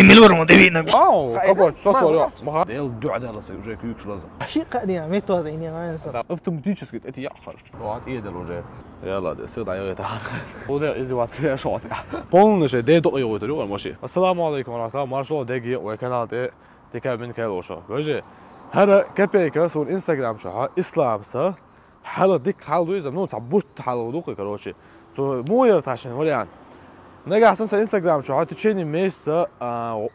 milurmo devina. Какой сокол, мага. Дел дюعда ласي уже كيوكش لازم. شيء قديم عملت هذا يعني ما ينسى. автоматически это я خرج. وعاد يدل уже. يلا ده سيد عيوه تعال. وده إذا واسيا شاطئ. полностью ده دقيقة وتريو الماشي. السلام عليكم ورحمة الله مارشال دقيقة وكانال ده تكمل كيلوشة. وجه هذا كبيكا سون إنستغرام شها إسلام سا. حالا ديك حالو إذا منو تعبوت حالو دوقي كروشي. تو مو يرتاشن ولا يعني. نجح سنسا إنستغرام شو عاد تشيني ميسا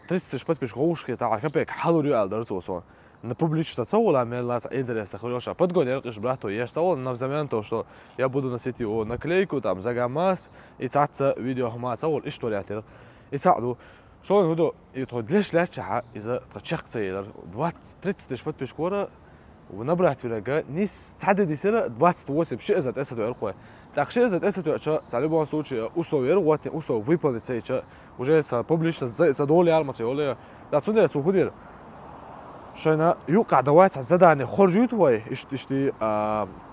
30 подписчиков غوشكي تاع كبيك حلو ريال درتو صون напублично цоула мела интересно хорошо подгонишь брату ешь цоул на взамен то что я буду носить его наклейку там загамас и цаца видео хма цоул история и цаду شو هدو يتود ليش إذا تشخص يدر 30 подписчиков ونبرة تبرجع نيس تعدد يصير 28 شيء إذا تأسد ويرقوا تأخشى إذا تأسد ويرقوا تعلموا سوتش أصله يرقوا أصله ويبل تسيج وجاي سببلش زدول يعلم تقولي لا تصدق تسوقدير شينا يوقع دوات زداني خرجت ويا إشتي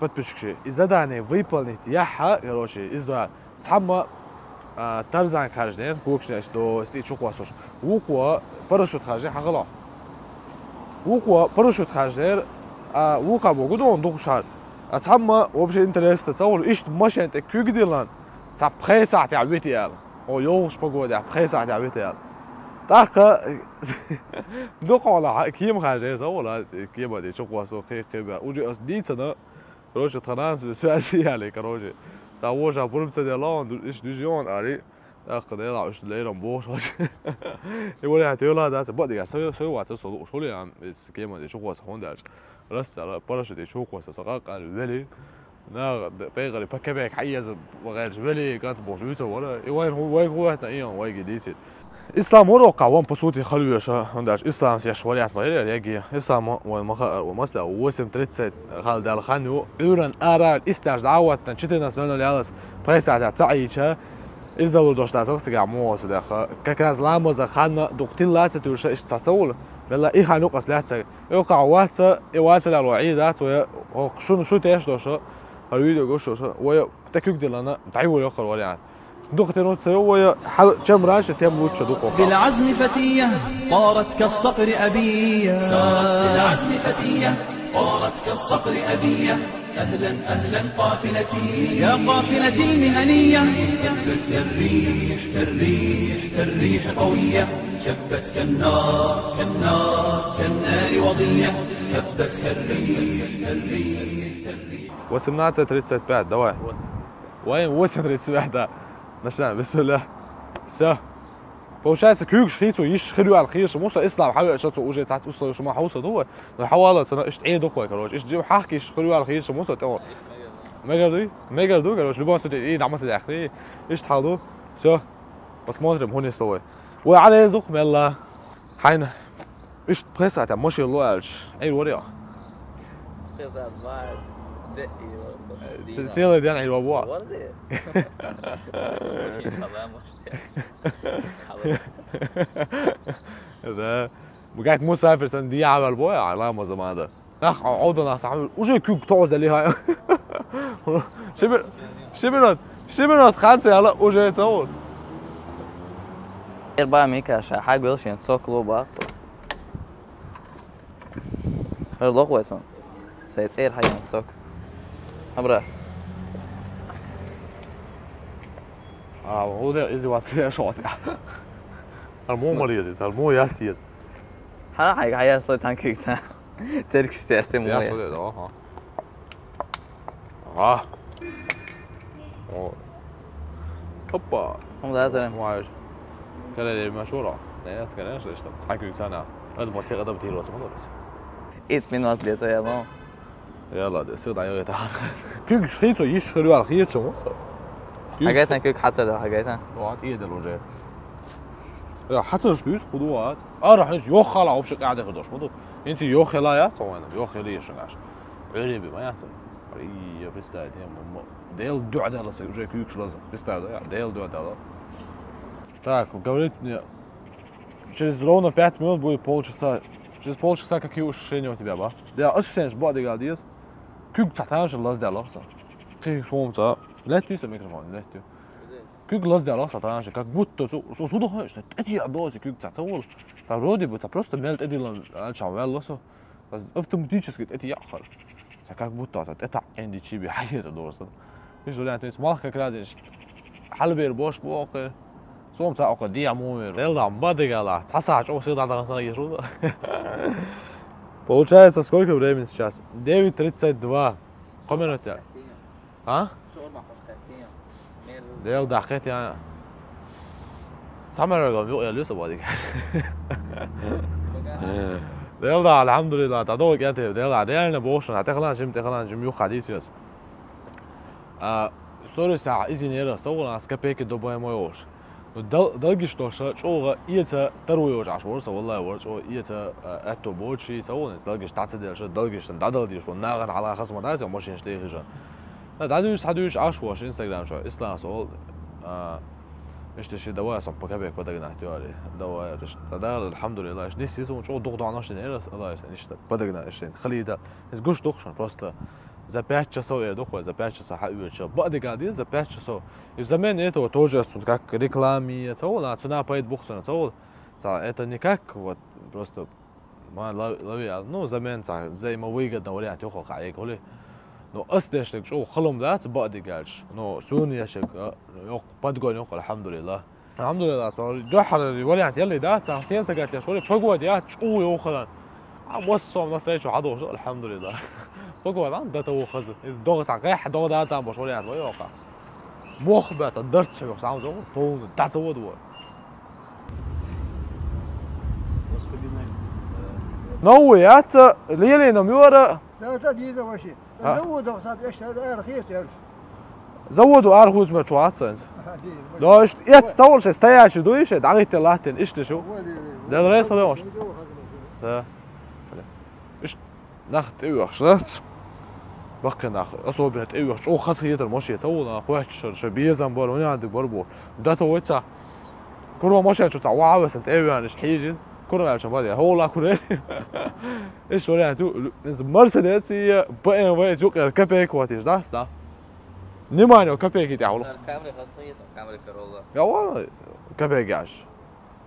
بدبشكشي زداني ويبل نتياحة يروشي إزدوا تحمى ترزان خارجين كوكشنا إشتو استي شو قواسوش وقوا برشوت خارجين حقلا وقوا برشوت خارجين وقع موجودون دوخشار أتحمى وبشي إنترست تصور إيش ماشي أنت كيقدرلان تاب خي ساعة تعبيتي يال أو يوش بقول يا خي ساعة تعبيتي يال تاخ دوخ على كيم خارجين تصور كيم بدي شو قواسو خي خي وجي أصدي سنة روج ترانس سواسي عليه كروجي تاوش أبورم سديلان إيش ديجيون عليه أخذ يلا إيش ليرم بوش يقول لي هتقول هذا بدي أسوي واتس صلوا شو لي عم كيم بدي شو قواسو هون دارج رست على برشة يشوق وسقاق على الفيلي نا بيغري بكبك حيز وغير جبلي كانت بوجوته ولا وين هو احنا ايام وين جديد اسلام ورقه وان بصوتي خلوي شا عنداش اسلام سي شواليات ما يجي اسلام ومسلا وسم 30 خالد الخانو اورن ارا استاج دعوت تنشتنا سنن الياس بريسا تعيشه ازدول دوشتا تسقع موس داخل كاكاز لامز خان دكتين لا تتوش ايش تصول لا اي خانوق اسلحه يوقع واتس يواصل الوعيدات شو تاش دوش الفيديو جوش ويا تكيك دلنا تعيول يوخر ولا يعني دقت نوت سوى حل كم راش تيم وتش دوق بالعزم فتيه طارت كالصقر ابيه سارت بالعزم فتيه طارت كالصقر ابيه أهلا أهلا قافلتي يا قافلتي المهنية هبت كالريح كالريح كالريح قوية شبت كالنار كالنار كالنار وضية هبت كالريح كالريح كالريح 18:35 давай وين 8:35 да начинаем بسم الله все получается كيوك شخيتو يشخلوا على الخير موسى اسلام حاول شاتو وجه تاعت وصل شو ما حوصل هو حواله سنه ايش تعيد دوك كروش ايش جيب حاكي يشخلوا على الخير موسى تو ما قدروا كروش لباس ايه دعم مسد اخري ايش تحاولوا все посмотрим هون يسوي وعلى يزوق يلا حين ايش بريسا تاع ماشي الله الش اي وريا بريسا بعد تيلا ديان عيل وابوا هذا بقاك مسافر سندية على البويا علامة زمان هذا اخ عودنا صاحبي وجاي كيك توز اللي هاي شبنات خمسة هلا وجاي تصور بقى ميكا حاجة ويلشين سوق لوبا هرلوق ويسون سيتصير حاجة السوق أبرأ هو ده إذا واسيا شاطئ المو مريض المو ياستيز حنا حاجة صار تانكيك تا تركش تستعمل يا صدق هوبا هم لازم وايش كلا المشهورة لا تكلمش ليش تحكي سنة هذا موسيقى ده بتهيل واسمه بس 8 minut بليزا يلا يلا ده سيد عيوه تعال كيك شخيتو يشخلوا على خير شو حاجاتنا كيك حتى ده حاجاتنا وعاد ايه ده الوجه يا حتى مش بيس خدوات راح انت يوخ على وبش قاعد يخدوش مضبوط انت يوخ لا يا طوانا يوخ لي شناش عربي ما يحصل يا بستاد يا ديل دو على سي وجه كيك لازم بستاد ديل دو على так говорит через ровно 5 минут будет полчаса через полчаса какие ощущения у тебя ба да ощущаешь боди гадис كيك تعتمش الله زي الله صح كيك صوم صح لا تيس الميكروفون لا تيس كيك لازم على صوت عشان كيك بوت صوته هاش تأتي عدوسي كيك تصور تعرودي بتبرست ميل تأتي لان شعوال لسه بس افتم تيجي كده تأتي يأخر كيك بوت تأتي عندي شيء بحياة الدورس مش ولا أنت اسمع كيك لازم حل بيربوش بوقي صوم ساعة قدية مومر يلا عم بدي قال تحسها شو صير على غصاية شو Получается, сколько времени сейчас? 9:32. Сколько минут? А? ديال دقيقة يعني. سامر قام يقول لسه بعدك. ديال ده الحمد لله تعدوا كده ديال ده أنا بوشن هتخلنا جيم يو حديث يس. ستوري ساعة إذا نيرة صورنا سكابيك دبي مويوش. دلقيش توشة شو إيته ترويج عشورة والله ورش أو إيته أتو بوشي سوون دلقيش تعصد شو دلقيش تندادلديش وناغن على خصم ناس وماشين شتيجي جا دادوش حدوش عشوش إنستغرام شو إسلام سؤال مش تشي دواء صم بكبيك بدك نحتوالي دواء رش تدار الحمد لله إيش ديسي سوون شو ضغط على نشتين إيرس الله يسلمك إيش بدك نشتين خليه ده إيش دوخشان просто за 5 часов я дохуй, за 5 часов вечера. Бади гади за 5 часов. И за меня этого тоже как рекламе, цело, цена поет бухсона, цело. Это не как вот просто лови, ну за меня взаимовыгодно вариант يخو خايك ولا. Но أصدقائك شو خلهم ذات бади гадش. Но سوني أشك يخ بدقون يخ الحمد لله. الحمد لله صار دحر الواريانت يلي ذات ساعتين سقط يا شو فقود يا شو يخلن. وصل نصير شو عضو الحمد لله. بقول عم ده تو خزر ضغط على قاح ضغط هذا مش ولا يعني واقع مخبط قدرت شو ساعه زو طول تعود و نويات ليلي نميورة لا تدي ذا وشي زودوا صار ايش هذا رخيص يا زودوا ارخوز ما شو عطسنس لا ايش يتستول شي استياش دويش دعيت لاتن ايش شو ده الرئيس ولا ايش ده ايش ناخذ ايوه خلاص بقى ناخذ اصوبت ايوه شو خاصيه المشي تو اخوات شبيه زنبار وانا عندك بربور ده تويتsa كل ماشي شو تعوا بس انت ايوه يعني حيجي كل عشان بدي هو لا كل ايش ولا تو مرسيدس بقى وين جو كابيك واتيش ده نيمانو كابيك تعالوا الكاميرا خاصيه كاميرا كرولا يا والله كابيك عاش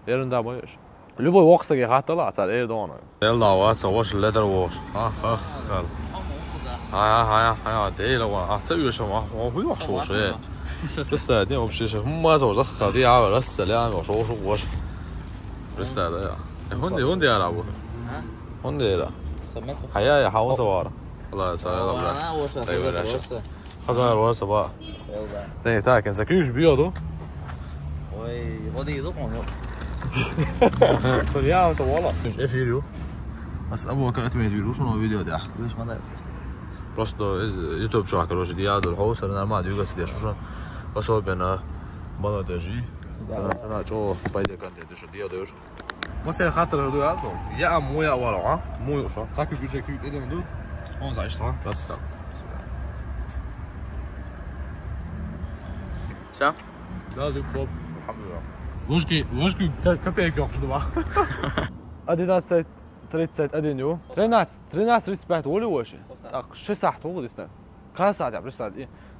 يرن ده مايش اللي بو وقتك يا طلع صار ايه دون يلا واتس واش الليدر واش اخ هيا دي لو هتسوي شو ما هو واش واش بس ده دي مش هم زو زخ دي على بس لا واش واش بس ده هوندي يا ابو هوندي لا هيا يا حاول صور الله يسلمك انا واش خزر واش بقى ده تاع كان زكيوش بيضو وي غادي يضقون صديقة والله مش ايه فيديو بس ابو كانت من فيديو شنو فيديو ده ليش ما просто YouTube чувак, короче, диадол хоусер нормально двигаться дешь уже особенно молодежи. Sana чё пойдет контент еще диадош. مثلا خاطر هدول عارفوا يا مو يا ولا مو شو تاكل بيجي كيف تدين دول هون زعيش طبعا بس شو؟ لا دي كروب الحمد لله وشكي كابيك يوقش دوا اديداس 30 ادينيو 13 35 ولا واش 6 ساعات وغدي استنى 5 ساعات عبر ساعات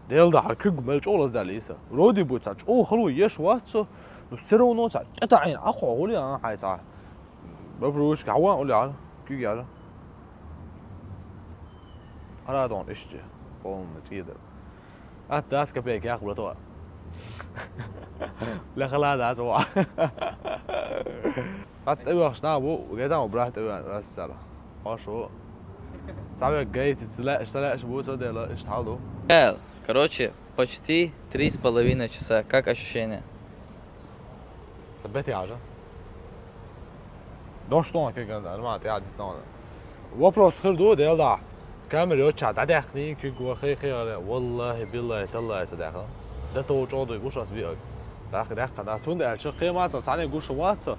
ديل ده حركك ملج اولز ده ليسا رودي بوتش او خلو يش واتسو سيرو نو ساعات تتعين اخو ولي انا حي ساعه ببروش كعوا قول لي على كي على انا دون اشجي قوم تيدا اتاس كبيك يا اخو تو لا خلا ده سوا بس ايوه شنابو وجينا وبراحت ايوه بس سلا хорошо صعب جاي تلاقي بوت ده لا ايش حاله короче почти 3,5 часа как ощущение ثبتي عجل دوش طون كده ما قاعد طون وبروس خير دو ده يلا كامل يوتش عاد داخلين كي جوا خير والله بالله تلا يا صديقي ده تو جودو يقوش اسبيك داخل ده سون ده شو قيمه ثاني يقوش واتس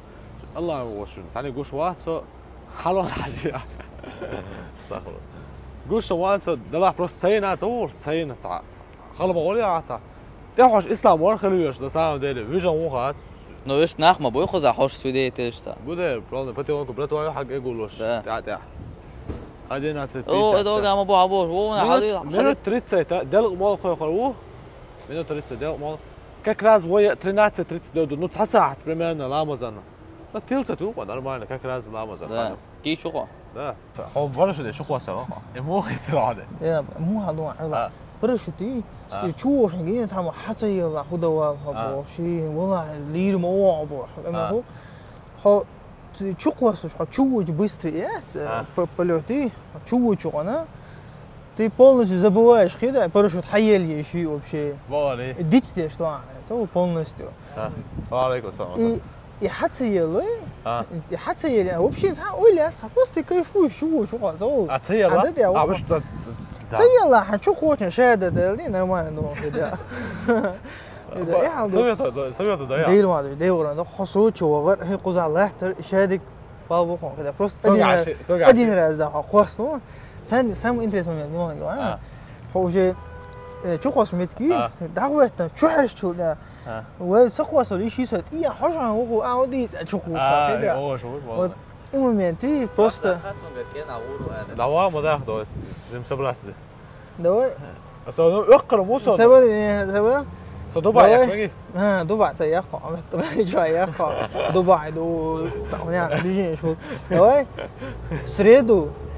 الله وشو ثاني يقوش واتس حلو حاجه استغفر الله قوش واتس ده بروس سينا تصور سينا صح خلوا بقول يا صح تحوش اسلام ورخلوش ده سام ده فيجن وخات Ну видишь, нахма бой хоза хош свидетель что. Bude, правда, потом брату حق يقولوش تعال. 11 О, это гама бо, вон минут 30 دلق مال خو خلوه. минут 30 دلق مال как раз в 13:32, ну, цасахт примерно ламазана. На тилцат уха нормально, как раз ламазана. Да. Ки шуға. Да. Хо барашуде шуқваса. Ему хитрады. يا مو هذا على برشتي استيشوش نجين تام حتى يلا خدوا بوشي والله لير مو بوش أما هو تشوقوس تشوج بيستري يس بلوتي تشوج أنا ты полностью забываешь كده парашют حيل يشي вообще. Вали. Дичь ты что? Все полностью. Валейкум салам. И حتى и حتى вообще أولي أصحى просто كيفوش شو قصو. أتيلا. مش تيلا حنشوف خوتنا شهادة دلين نرمان نروح كده. إذا إيه حاضر. سويت ضياع. دير ما دير ورا خصوص وغير هي قزع لحتر شهادك بابو خون كده просто أدين راز ده خاصو. سام إنترس من اليوم يا هو شيء شو خاص متكي دعوة شو حش شو ده وسقوا صلي شيء صار إيه حاجة هو أودي شو خاص كده. أوه شو. المومنتي просто. دعوة ما ده خلاص مسبلاس ده. دوا. أصلا أقرب وصل. سبب. دبي يا ها دبي سياقة دبي سياقة دبي دو يعني بيجي شو دوا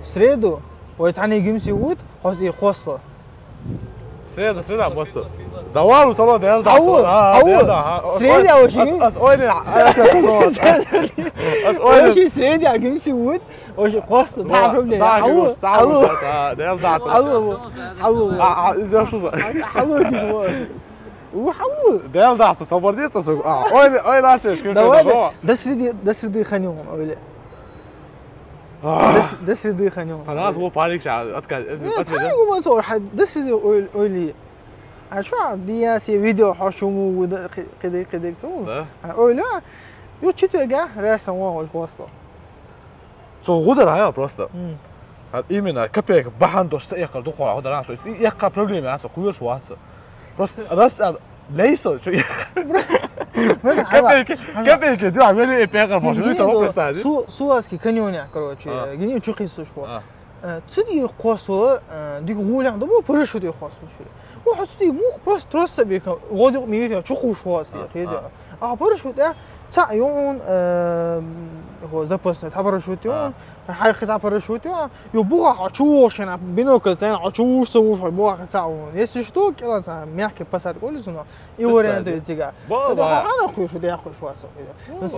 سريدو ويتعني جيمسي وود قصدي قصة سريدا مستو دوار وصلوا ديال دا سريدا أول شيء أول شيء سريدا جيمسي وود أول شيء قصة تعرف ليه حلو ديال دا حلو إذا شو صار حلو كده وحلو ديال دا صبرديت صو أول لا تسكت كده دسردي خنيوم أولي دسردي خنيوم خلاص مو باريك شعب أتكلم ما تصور حد دسردي أولي شو دي سي فيديو حشومو وده كده صور أولي يو تشتى جا رأس وان وش وصل so غدر هيا просто именно كبيك بحندوش سيقل دخول غدر ناسو يقع проблемы ناسو كويش واسو просто راسل ليس شو كبيك دي عملي بيقر مش ليس просто سواسكي كانيونيا короче гени чухису шо цуди қосо диг гулан дабо парашюти қосо шо о хасти му просто бек годи миет чуху шо аси кеда парашют تا يوم هو запас تا парашютион хайх та парашютион ё буга хачуш на бинокл сэн хачуш сууш буга цаун если что кела та мягкий посад колесо и вариант этига да она хуй что я хуй что но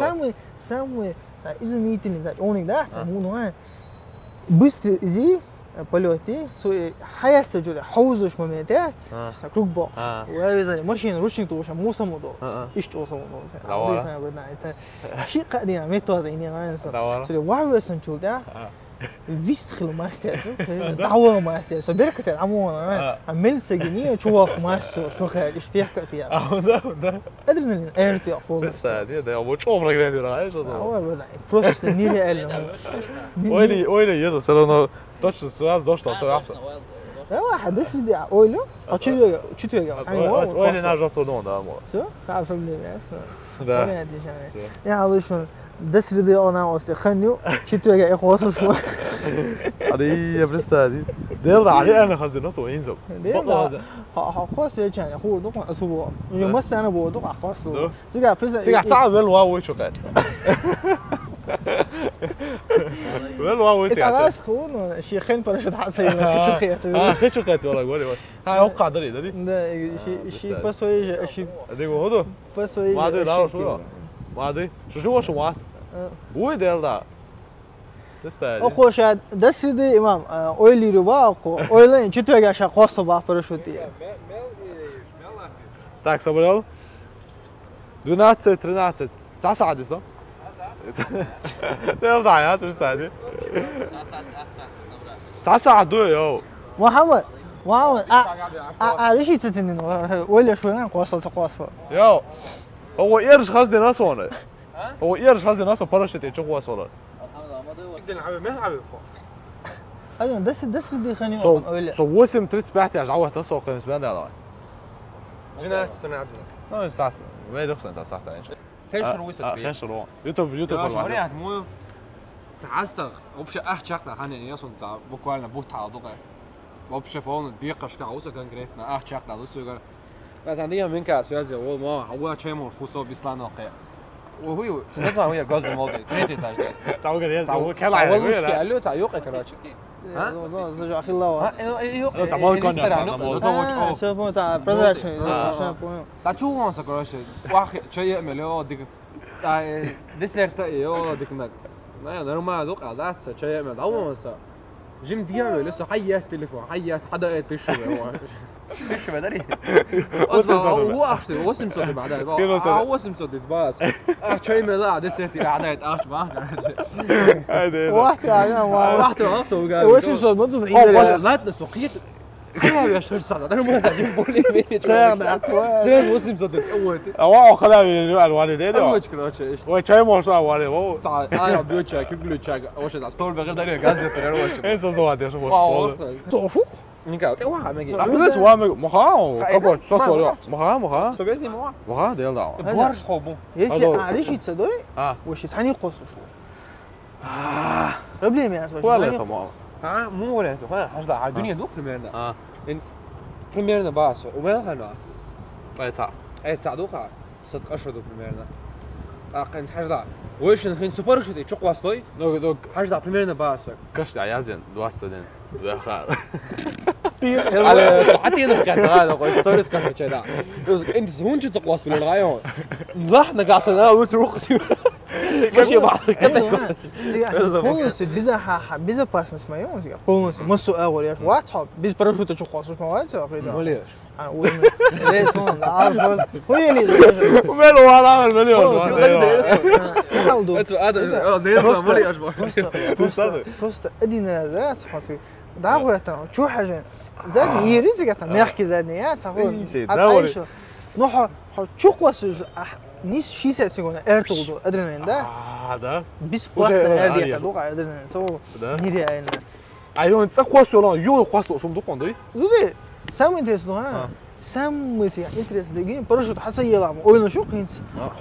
самый изумительный он да ну быстро изи полеты حياة جوري حوزش مميتات كروك بوك وإذا ماشين روشين توش مو سمودو إيش تو سمودو ليس أنا بدنا شيء قديم ميتو هذا إني أنا إنسان سوري واحد بس نشوف ده الفيستخلو ما استيعسو دعوة ما استيعسو بركة العمونا عمل سجنية شوف ما استيعسو شو خير اشتياق كتير ده أدري إيرتي أقول بس ده مو شوف رجلي رايش أصلا هو بدنا بروست نيري ألم ويلي يزا سلونا точно сразу дошло все апса. Да, حدث لي أولو أشتري أولي نرجع بدون ده مو. شو؟ خاف مني أصلا. ده. يا الله شو دس لي أنا أصلي خنيو أشتري إخواص شو. هذه برستا هذه. ديل عليه أنا خذ الناس وينزل. ديل. أخواص يجان هو دوك أسبوع. يوم بس أنا بودوك أخواص. تيجي برستا. تيجي تعال بالواو شو قاعد. والله ويتي خلاص خون شيخين برشد حسين شو خيات شو خيات والله قولي هاي اوقع دري ده شيء بس هو شيء ديو هدو بس هو ما ادري لا شو ما ادري شو مات بوي ديل دا تستاهل اكو شاد دسري امام اويلي ربا اكو اويلين читвега ша قصه با парашюти Так, собрал 12-13 ساعة ده يلا يا تستاهل ساعة دو يو محمد ريشي تتنين ولا شوي قصه يو هو إيرش خزدي ناس هون هو إيرش خزدي ناس باراشوت شو هو صار جدا حبيبي ما حبيبي ايوه دس دي خاني ولا سو وسم تريت بعتي اجعوه تسوق بالنسبه لي لا جنا تستنى عندنا لا ساعه ما يدخل انت صح خير ويسد خير يوتيوب شوريات مو تعستغ وبش شقه خاني يصون تاع بوكوالنا بوت على دقه وبش فون دقيقه شقه وسه كان جريتنا شقه وسه مثلا دیگه من که سوازی اول ما اول چه مور فوسو بیسلان آقای و هوی مثلا هوی گاز مالدی تریتی تاجده تعال قال يا تعال كلا اول مش قال له تعيق كراش ها زوج اخي الله شوفوا تاع برودكشن تا شو وانسا كراش واحد شيء يعمل هو ديك ديسرت يو ديك ما انا ما ذوق عادات شيء يعمل وانسا جيم ديالو لسه حيات تليفون حيات حدا تشرب تشرب دري هو اخت هو سمسوت بعدها هو سمسوت باس شيء ما لا دسيتي قاعده اخ ما واحد انا واحد اقصى قال وش صوت ما تصدق لا تسوقيت يا شهر صعد انا ما تعجب بولي زين وسم صدق اول او خلا الوالدين اول كده ايش هو شاي مو شو والد هو تعال انا بيوتشا كيف بيوتشا واش ستور بغير داري غاز غير واش انسى زواد يا شو شو نيكا واحد ما جي لا سوا مخا كبر صوت مخا سو بيزي مو مخا ديال دعوه بورش خوبو يسي عريش تصدقي واش يسحني قص شو بروبليم يا ولا تمام مو ولا انت حاجه على الدنيا دوك بريميرنا انت بريميرنا باس وما خلنا اي تعدوقا صدق اشهر دوك بريميرنا انت حاجه واش نخين سوبر شوتي تشق واصلي دوك حاجه بريميرنا باس كشت عيازن دواسدن دخل على حتى انا كان هذا قلت تورس كان كذا انت هون تشق واصل الغايون نحن قاعدين وتروح ماشي بعض полностью без опасности моё полностью массу اول يا واتساب без парашюта чё хочешь понимаете وليش ليش он عارف هو اللي وماله ولا مليون просто один раз حاسي دعوة شو حاجة زادني هي ريزك أصلا ميحكي زادني يا صاحبي دوري نوح شو قوس نيس شي ساعة سيكون ارتقلوا أدرينالين ده هذا بس بوقت هذه تدوق أدرينالين سو نيري أين أيوة أنت قوس ولا يو قوس شو بدو قندري زودي سام انترست ها سام مسيا انترست دقيقة برشة حتى يلعب أوينا شو قينت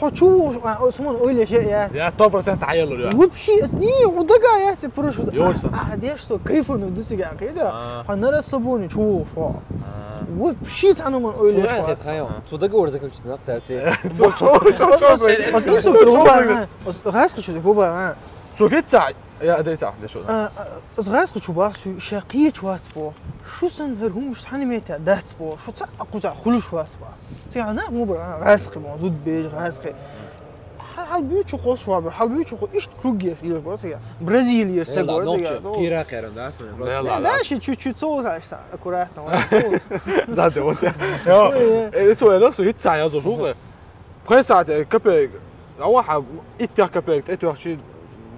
حط شو اسمه أويلا شيء يا 100% تعيلوا يا وبشي اتني ودقا يا برشة يوصل أحد شو كيف إنه دوسي قاعد كده حنرى صبوني شو وبشي عنهم من أويلا شو تخيل تصدق ورزك كنت نقطع شو غاسك شو تقول شو كنت ساعة يا أدي ساعة ليش شو غاسك شو باش شاقية شو هاتبو شو سنهرهم مش حني ميتا داتبو شو تأقوز خلو شو هاتبو تيانا مو برا غاسك موجود بيج غاسك حال بيوت شو قص شو حال بيوت شو إيش كروجير يلش براسيا برازيلية سبورتيا كيرا كيرا ده ده شيء شو توز عشان أكوراتنا زاد وش يا تو يا نفسه يتسع يا زوجه بخير ساعة كبر واحد إتيا كبر إتيا شيء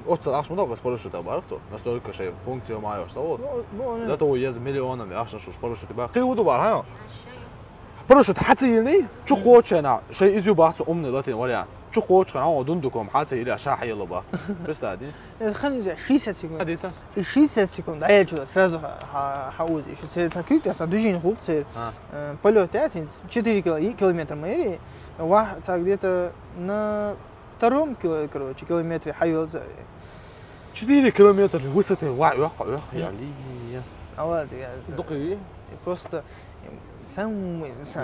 أتصل عشان ما تقص برشة تبارك سو نستوي كشيء فونكسيو معي وصور لا تو يز مليون من عشان شو برشة تبارك قيود وبار ها برشة حتى يلني شو قوتش أنا شيء إزيو بحث أمني داتين ولا شو قوتش كان هو دندكم حتى يلي عشان حيلا بقى بس هادي خلينا زي شيء سيكون هادي سا شيء سيكون ده شو سرازو حاول شو تصير تكيت أصلا دوجين خوب تصير بلوتات 4 كيلومتر مايري واحد تقديته نا تروم كيلومتر حيول 4 كيلومتر وسط واقع يعني أول دقيقة просто سام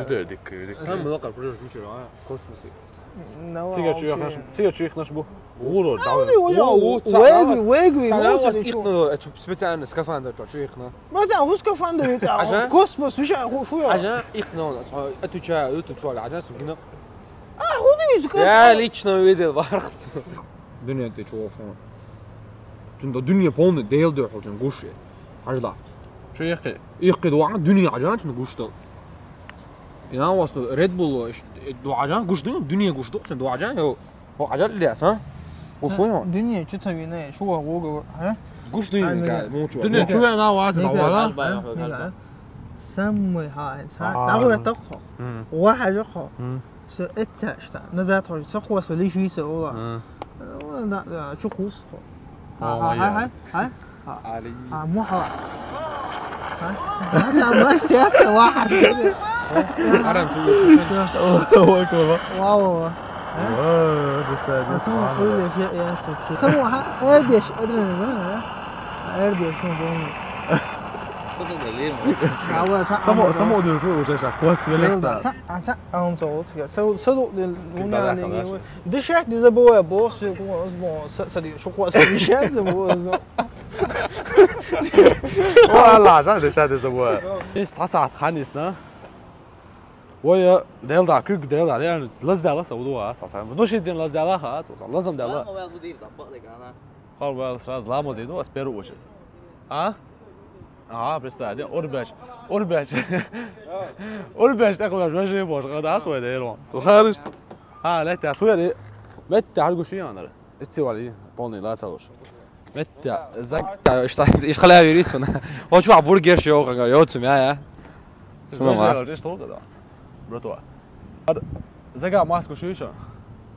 ديك سام وقع بروجكت ميشر كوسموسي تيجي تشوي نشبه غورو واجوي تعال إحنا سبيتان سكافاندر شو إحنا ما تعرف هو سكافاندر يتعرف كوسموس وش شو عجان إحنا أتوشا العجان سجنا خذي يا ليش نويدي ضارخت دنيا تشوفها تند دنيا بون ديل ده حوتن قوشة عجلا شو يقي دوعان دنيا عجان تند قوشتل يا واسطة ريد بول دو عجان قوش دنيا قوش دو تند دو عجان هو عجان اللي ها وشو دنيا شو تسوي شو هو ها قوش دنيا مو شو دنيا شو أنا واسط ولا سمي هاي تعال تقخ واحد يقخ سو اتشتا نزات هو سقوا سولي شيء سو لا شو قوس هاي علي مو حوا هذا ما استياس واحد عرفت شو هو كذا واو بس هذا سمع كل شيء يا سمع ارديش ادري ما ارديش شو بقول صدق ليه Само да жу уже ша кос велекса. Он зовут. Саду луна. Дышать не забывай, босс, сади, шоколад дышать забывай. والله عشان دشات زبوا ايش صعصعت خانيسنا ويا ديلدا كوك ديلدا يعني لازم سودوها صعصع بدوش يدين لازم خلاص لازم ديلا ما هو مدير طبق لك انا خلاص راز لا مزيدو اسبيرو وش برستادي اورباش تاكل ماشي باش غدا اسود ايرون سو خارج لا تاسوي متى على شيء استوى عليه بوني لا تسوش متى زك ich خليها يريس هنا هو شو برجر شو يوتسم يا شو ما ايش طول كده برتوا زكا ماسكو شو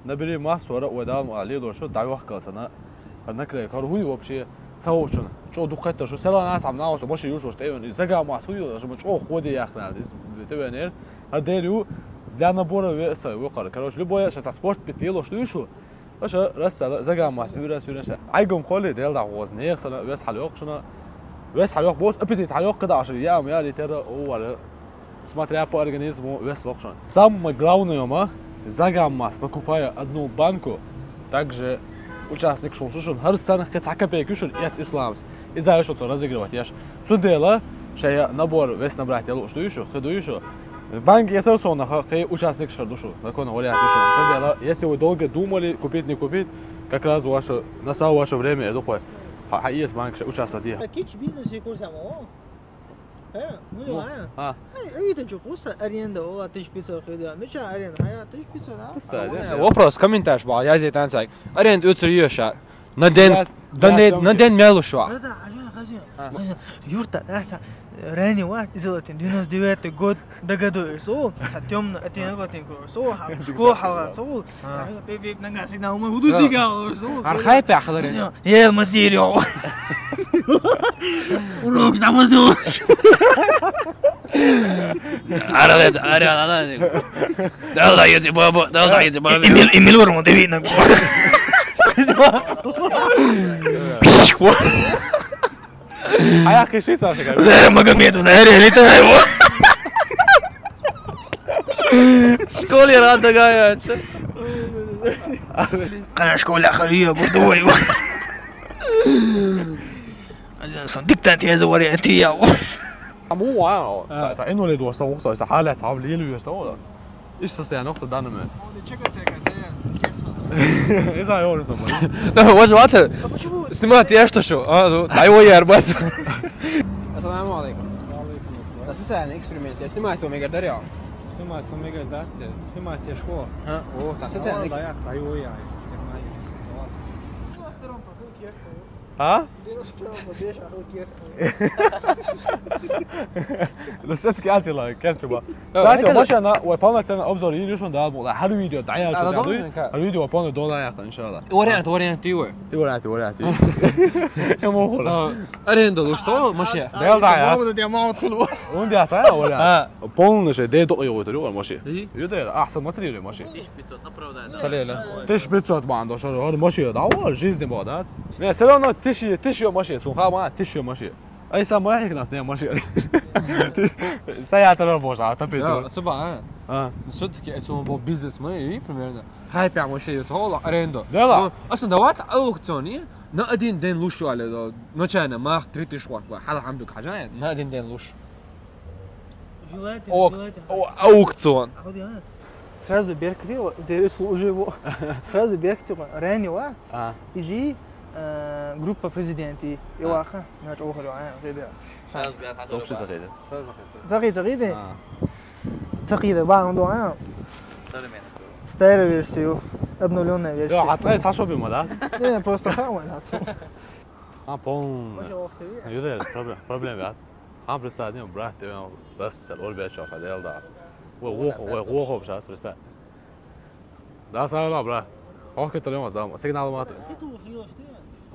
نبري ماس ورا ودام عليه دور شو دعوه كاسنا نكره كار هو вообще цаочна чо духета шо села нас ам наос боше юшо штевен зага мас хуй шо чо ходи яхнад тевенер а дерю для набора веса вокар короче любой сейчас спорт питило что юшо باشه رسا زگام ماس سورنشه ایگم خاله دل دعواز نیخسنا وس حلوق شنا وس حلوق بوس ابتديت حلوق كده 10 ايام يا لتر هو смотря по организму вес локшон там главное ма زگام ماس покупая одну банку также участник шоушун har sana qit'aka bekuşun et islamс إذا شو разыгрывать яш судела شيء набор вес набрать я что еще ходу еще банк я сразу на хай участник шардушу закона вариант еще если вы долго думали купить не купить как раз ваше настало ваше время я думаю есть банк участвовать كيتش بيزنس يكون سامو ну لا ايه تجوسا аренда о тысяч 500 хиля меча аренда я 1500 да вопрос комментарий бал я здесь танцай аренда өтсүрүшө на день мелушо да юрта ранее вас изолотин 99 год догадываюсь о темно это готин о школа халацо бебек нагаси на ума удутигал архай пахлар я материал урок намазил аралет арала да я баба да я баба Эмиль Урман ты видно А я кишица аж как. Да, Магомеду на реалита его. شكولي راد دقايق انا شكون الاخريه برضو ايوه صدقت انت يا زوري انت يا مو واو انه اللي دوسه وصل حاله تعب لي اللي يسوى ايش تستطيع نقص دانما إذا يوري سما واش وقت سمعت يا شو دعوا يا ارباس السلام عليكم وعليكم السلام بس يعني اكسبيرمنت سمعتوا ميجا دريا سمعتوا ميجا دات سمعت شو ها او تاسع يعني دعوا يا ها لساتك عادي لا كاتبه ساعتها باش انا وبانا سنه ابزور يليشون ده موضوع حلو فيديو تعال الفيديو وبانا دولار يا اخي ان شاء الله ورينت ورينتي يا مو аренда что ماشي ديال ضايع يا ما ادخلوا وين يا صاحبي ولا полностью ده دق يقولوا ماشي يده احسن ما تريد ماشي تش 500 ما عنده شغل هذا ماشي دعوه جيزني بعدات مثلا انا تشي ماشي سوخا ما تشي ماشي اي سما هيك ناس نيم ماشي ساعه بوشا تبيتو سبعه صدق اتو بو بيزنس ما اي примерно хайп я ماشي يتهول аренда اصلا دوات аукциони на один день лучше على ночайно мах 3000 швак حالا عندك حاجه на один день лучше аукцион сразу беркти интересно уже его сразу беркти ранее вас иди группа президенти يواخا ناج اوخلو كده صوفش زغيده زغيده بعد موضوع ستايل версию обновленная версия عطلي صاشو بمدات не просто хавай полно يده проблем بس представляем брат بس الأوربيت شوف هذا يلا وهو بشاس بس ده صار برا هو كنت اليوم زعما سيجنال مات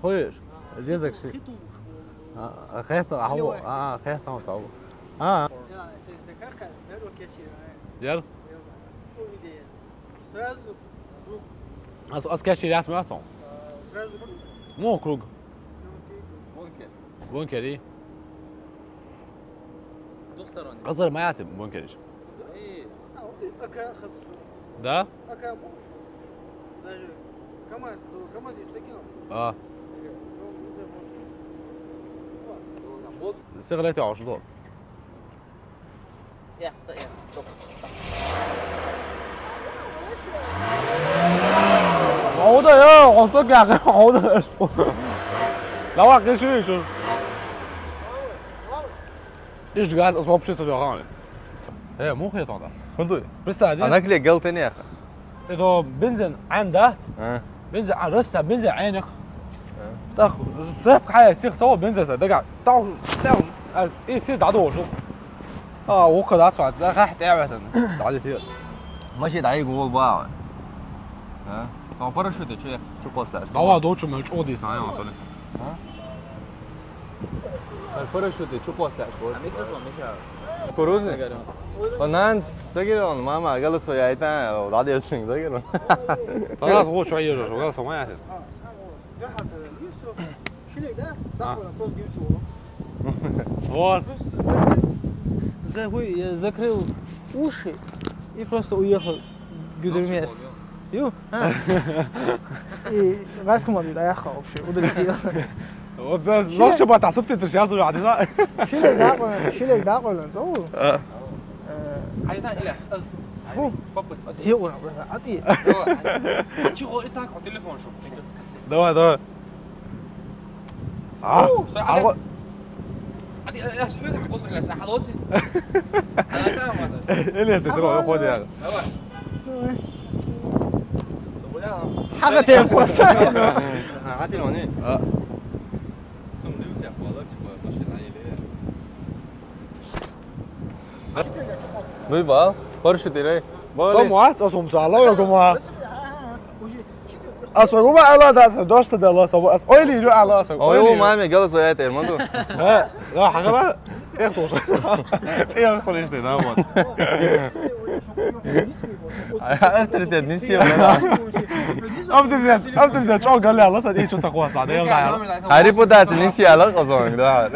خويش زيزك شيء خيط هو خيط هو صعب يلا сразу أسكاشي راس ماتهم مو كروج بونكر إيه قصر ما يعتب ممكن ده استغليتي عشرة عودة يا عصلك يا أخي عودة اسمه لا واقع شو ايش قاعد اصوب شو تبي غاني ايه مو خيط هذا كنتوا بس هذه انا كلي قلتني يا اخي اذا بنزل عندك بنزل على راسها بنزل عينك تاخذ سلابك حاجه يصير سوا بنزل دقع تعال ايه يصير تعدو شو وقت اسعد لا راح تعبت تعدي تيس ماشي دعي جول باع صار باراشوت شو قصدك دوا دوتشو من اودي ساعه وصلت الباراشوت شو قصدك فروزن فنانس تجيلون ماما قال سو يايتا وعادي يسنج تجيلون خلاص هو شويه جو قال سو ما يعرف Вот. Закрыл уши и просто уехал к Гюдермес. И Васька доехал вообще, удалетел. بس لو شو تعصبت انت شو يا عدنا شيلك داقل زو عايزنا الى اساس هو بابا هو عطي شو انت على التليفون شو دوا عادي يا شباب حقص الى حضرتي انا تمام هذا الياس تروح خذ يا اخي حاجه تنقص عادي لوني بيبا بارشوت إليه سمعت أصوم الله يا جماعة أصوم ما الله ده دوست ده الله سو أولي جو الله سو هو ما عم يجلس وياه تيرمندو لا حاجة لا إيه توصل إيه أصلا إيش ده ما أفترض نسي أبدأ شو قال لي الله صدق إيه شو تقوى صعد يلا هاري بوتات نسي على قصون ده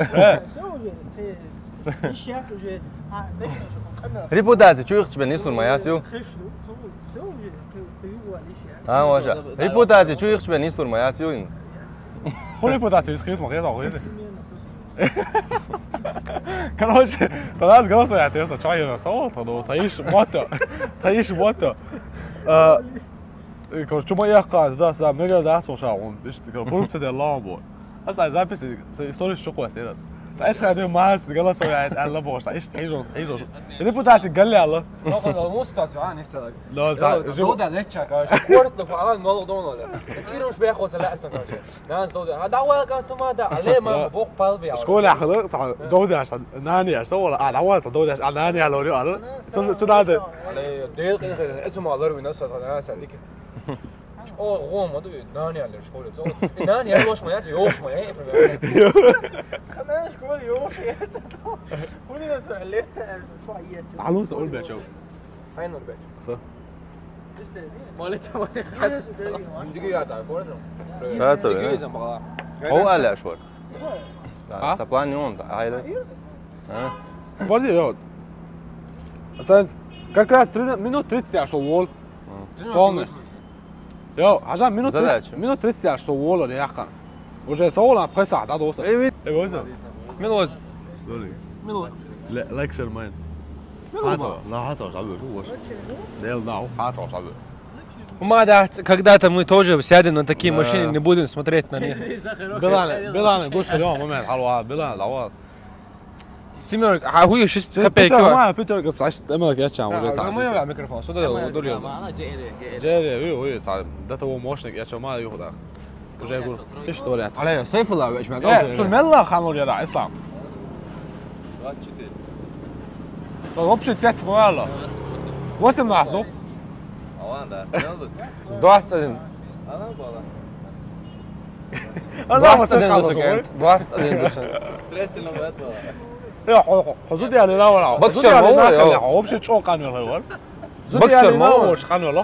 ريبوتات شو يخش بالنسور ماياتيو واجا ريبوتات شو يخش بالنسور ماياتيو هو ريبوتات يسخيط مغير أغير короче خلاص قصة يعني يصير شوية صوت هذا تعيش موتة شو ما يحكي ده سام ميجا ده سو شاون بيش بروت ده لامبو هسه زابس ستوري شو كويس ده أنت هذا ماس قال سو يعني الله بوش عيش ريبوتات قال لي الله لا مو ستاتيو انا هسه لا دودا ليتشا كورت له فعلا الموضوع دون ولا كثير مش بياخذ لا اسا ناس دودا هذا اول كانت ما عليه ما بوق قلبي شكون يا خلق دودا عشان ناني عشان ولا على اول دودا عشان ناني على وري على شو هذا ديل انت ما ضرب الناس انا هذيك غوم ما دوي ناني على الشغل ناني يروش ما يوش ما خلينا شكون يوش وني نسمع ليه شويه علوس اقول بقى شو فين البيت صح مالته دقيقة تعرفون هو قال لي اشوار تبلان يوم هاي برضه يا سنس как раз минут 30 я шел вол полный يا عشان минут 30 я шел вол اللي يحكي уже صولا بخسع ده دوسه ايه وزن مين وزن لا lecture man حاسة шагу шо дел да حاسة шагу когда-то мы тоже сядем на такие машины, не будем смотреть на них. Билан, гусь اليوم момент حلوة Билан لعوض Семёр, а هو 6 копеек. ما بيتر قص عشت امك يا شام وجه صار. ما يلعب ميكروفون صدق دول يلا. انا جاي وي صار ده هو موشنك يا شام ما ياخذ وجاي يقول ايش دوري عليه سيف الله ايش ما قال. شو الملا خانور يا اسلام вообще цвет мало 18 ну Аванда 21 21 ستريس انه بيطلع يا حدود يعني لا ولا بكسر مو هو مش تشو قانون هو بكسر مو مش قانون لا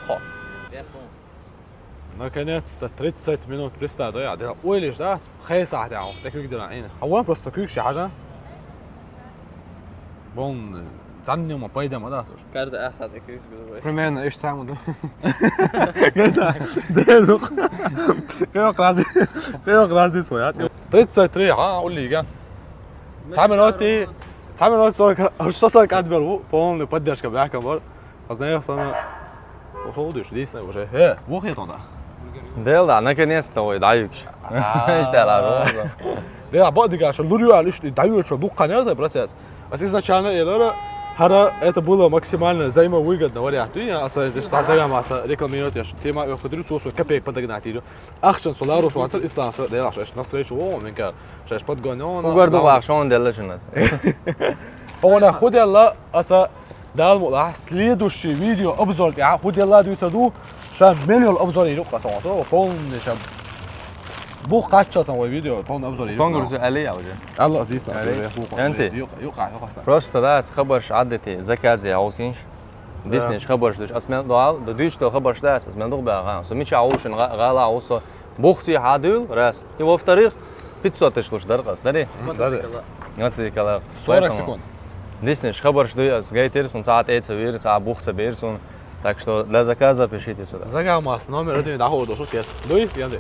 Наконец-то 30 минут пристаю я ده اول جدات خيسه ده تكويك ده عينه هو просто كويك شي حاجه Bon, zanimo pojdemo da slušaj. Каждый ахсат je kriv. Примерно, ešte samo da. Evo razlicu, ja. 33, улига. Сами ночи что сам отберу, полный поддержка бяка бар. Знаешь, она уходишь, здесь уже. Вот это да. Да, наконец-то, ой, даючи. Ждала роза. Да, бодига, что лурю, что дают, что дух канета процесс. А изначально это было максимально взаимовыгодно вариант. Ты занимался рекламируешь, тема выходит соус копеек подогнать ее. Ахшен солару что ансер ислам да что навстречу о менька что подгонён. Угорду вахшон делашнат. Он ходила аса дал мула следующий видео обзор я ходила дюсаду что миллион обзор идёт касом то полный шаб бух качасан ой видео полный обзор идёт. Конкурс عليه уже. الله здесь нас يقع просто да خبرش عدتي زكازي عاوزينش ديسنيش خبرش دوش اسمن دوال دوش تو خبرش داس اسمن دوغ بقى سميش عاوشن غالا عوص بوختي عادل راس его вторых 500 تشلوش درقس دري نعطي كلا 40 секунд. Дисниш خبرش دوس гайтерс он саат эйца вир саат бухца берсун так что для заказа пишите сюда. Загамас номер 1 да ходу что есть. Дуй янде.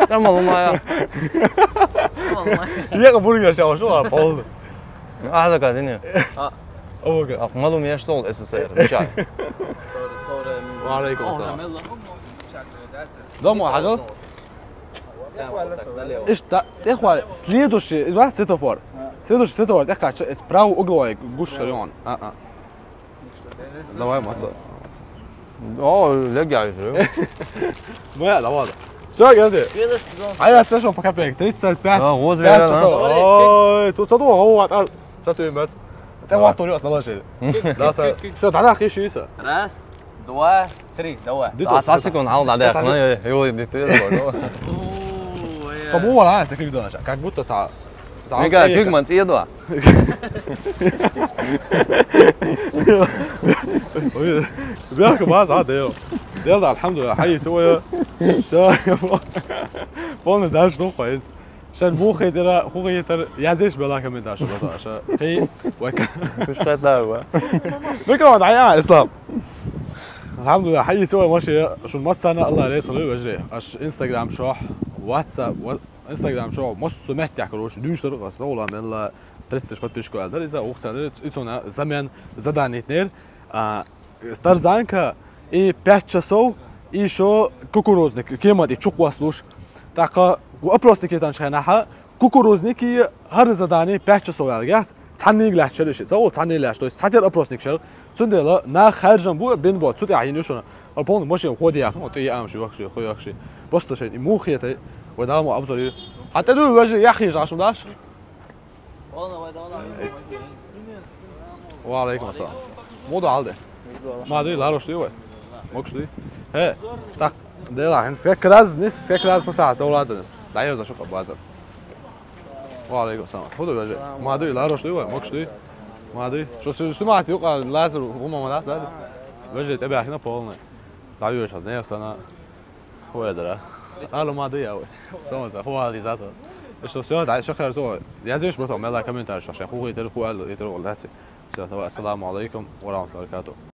Нормально. Я бургер шел что пол. А заказине. Оога. Ах малум я что СССР. Ничего. وعليكم السلام. дома حاجه ايش تاخذ следующий واحد سيتوفور следующий سيتوفور تاخذ справа угловой гуш район давай масса О, легально. моя давай все يلا а я слышал пока 35 возле ой тут саду هو сатуем бац это вот тоже основное да все да хищись Раз, два, три, давай. Сасикон ал надо. Его не ты. Самого раз как видно, как будто ца. Мега Кюгман еду. بيحكي معاه ساعات ايه يلا الحمد لله حي سوى فون داش تو كويس عشان مخي ترى خوي ترى يعزيش بلا كمان داش بلا عشان هي وك مش قادر فكرة ضيعة اسلام الحمد لله حي سوى ماشي شو مسنا الله عليه صلي وجهي اش انستغرام شوح واتساب انستغرام شو مش سمعت يحكروش دوش ترقص والله من لا 30 подписчиков да из-за ухцаны ицона замен заданитнер старзанка и 5 часов и еще кукурузник кемади чуква слуш така опросники таншханаха кукурузники har задание 5 часов алгат цанник лачериш зоо цанник лаш то есть сатер опросник шер цундела на харжан бу бен бо цуд яйну шона алпон машин ходи яхн то я амшу вахши хояхши просто шей мухиете ودامو ابزوري حتى دو وجه يحيى عشان داش وعليكم السلام موضوع علده ما ادري لا روش ديوه موكش دي هي так ديلا هن سكك راز مساعد دولادنس لا يوزا شوف بازار وعليكم السلام خذوا وجه ما ادري لا روش ديوه موكش دي ما ادري شو سمعت يقع لازر هم ما لازر وجه تبع هنا полный لا يوش هذا انا هو يدرى قالوا ما ضيع قوي سمع هو هذه ذاته что все да еще хорошо я здесь потом мела комментарий что я хуй это قال это والله السلام عليكم ورحمه الله وبركاته